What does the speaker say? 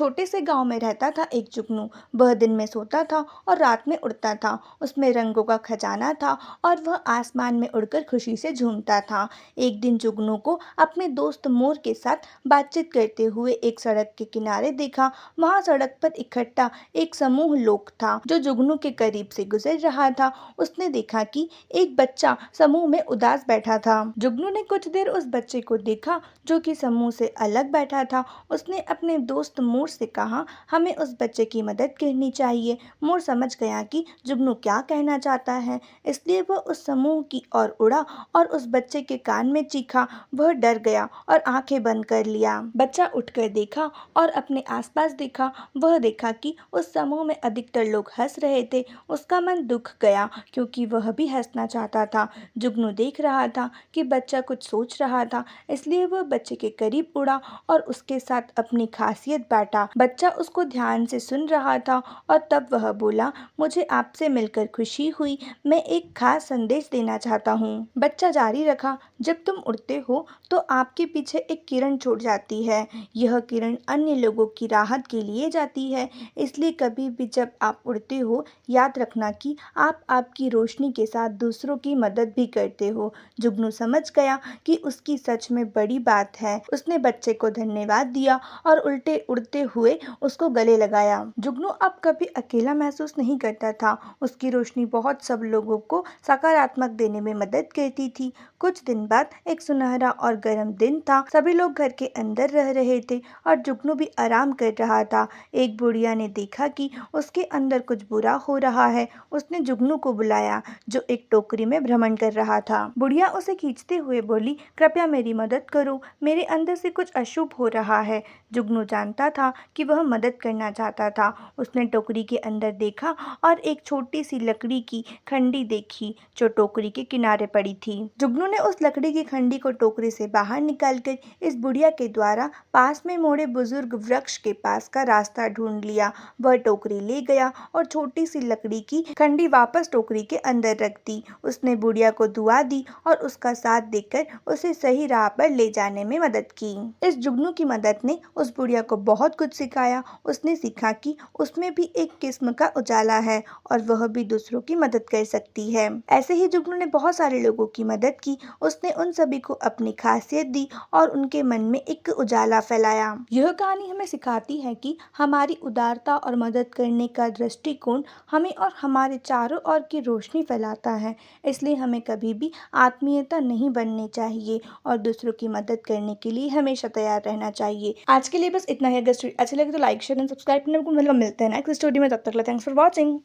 छोटे से गांव में रहता था एक जुगनू। वह दिन में सोता था और रात में उड़ता था। उसमें रंगों का खजाना था और वह आसमान में उड़कर खुशी से झूमता था। एक दिन जुगनू को अपने दोस्त मोर के साथ बातचीत करते हुए एक सड़क के किनारे देखा। वहां सड़क पर इकट्ठा एक समूह लोग था जो जुगनू के करीब से गुजर रहा था। उसने देखा कि एक बच्चा समूह में उदास बैठा था। जुगनू ने कुछ देर उस बच्चे को देखा जो कि समूह से अलग बैठा था। उसने अपने दोस्त मोर से कहा, हमें उस बच्चे की मदद करनी चाहिए। मोर समझ गया कि जुगनू क्या कहना चाहता है, इसलिए वह उस समूह की ओर उड़ा और उस बच्चे के कान में चीखा। वह डर गया और आंखें बंद कर लिया। बच्चा उठकर देखा और अपने आसपास देखा। वह देखा कि उस समूह में अधिकतर लोग हंस रहे थे। उसका मन दुख गया क्योंकि वह भी हंसना चाहता था। जुगनू देख रहा था कि बच्चा कुछ सोच रहा था, इसलिए वह बच्चे के करीब उड़ा और उसके साथ अपनी खासियत बांटा। बच्चा उसको ध्यान से सुन रहा था और तब वह बोला, मुझे आपसे मिलकर खुशी हुई। मैं एक खास संदेश देना चाहता हूँ। बच्चा जारी रखा, जब तुम उड़ते हो तो आपके पीछे एक किरण छूट जाती है। यह किरण अन्य लोगों की राहत के लिए जाती है, इसलिए कभी भी जब आप उड़ते हो याद रखना कि आप आपकी रोशनी के साथ दूसरों की मदद भी करते हो। जुगनू समझ गया कि उसकी सच में बड़ी बात है। उसने बच्चे को धन्यवाद दिया और उल्टे उड़ते हुए उसको गले लगाया। जुगनू अब कभी अकेला महसूस नहीं करता था। उसकी रोशनी बहुत सब लोगों को सकारात्मक देने में मदद करती थी। कुछ दिन बाद एक सुनहरा और गर्म दिन था। सभी लोग घर के अंदर रह रहे थे और जुगनू भी आराम कर रहा था। एक बुढ़िया ने देखा कि उसके अंदर कुछ बुरा हो रहा है। उसने जुगनू को बुलाया जो एक टोकरी में भ्रमण कर रहा था। बुढ़िया उसे खींचते हुए बोली, कृपया मेरी मदद करो, मेरे अंदर से कुछ अशुभ हो रहा है। जुगनू जानता था कि वह मदद करना चाहता था। उसने टोकरी के अंदर देखा और एक छोटी सी लकड़ी की खंडी देखी जो टोकरी के किनारे पड़ी थी। जुगनू ने उस लकड़ी की खंडी को टोकरी से बाहर निकालकर इस बुढ़िया के द्वारा पास में मोड़े बुजुर्ग वृक्ष के पास का रास्ता ढूंढ लिया। वह टोकरी ले गया और छोटी सी लकड़ी की खंडी वापस टोकरी के अंदर रख दी। उसने बुढ़िया को दुआ दी और उसका साथ देकर उसे सही राह पर ले जाने में मदद की। इस जुगनू की मदद ने उस बुढ़िया को बहुत कुछ सिखाया। उसने सीखा कि उसमें भी एक किस्म का उजाला है और वह भी दूसरों की मदद कर सकती है। ऐसे ही जुगनू ने बहुत सारे लोगों की मदद की। उसने उन सभी को अपनी खासियत दी और उनके मन में एक उजाला फैलाया। यह कहानी हमें सिखाती है कि हमारी उदारता और मदद करने का दृष्टिकोण हमें और हमारे चारों ओर की रोशनी फैलाता है। इसलिए हमें कभी भी आत्मीयता नहीं बननी चाहिए और दूसरों की मदद करने के लिए हमेशा तैयार रहना चाहिए। आज के लिए बस इतना ही। अगर स्टोरी अच्छी लगे तो लाइक शेयर एंड सब्सक्राइब करना बिल्कुल मत भूलना। मिलते हैं नेक्स्ट स्टोरी में, तब तक के लिए थैंक्स फॉर वॉचिंग।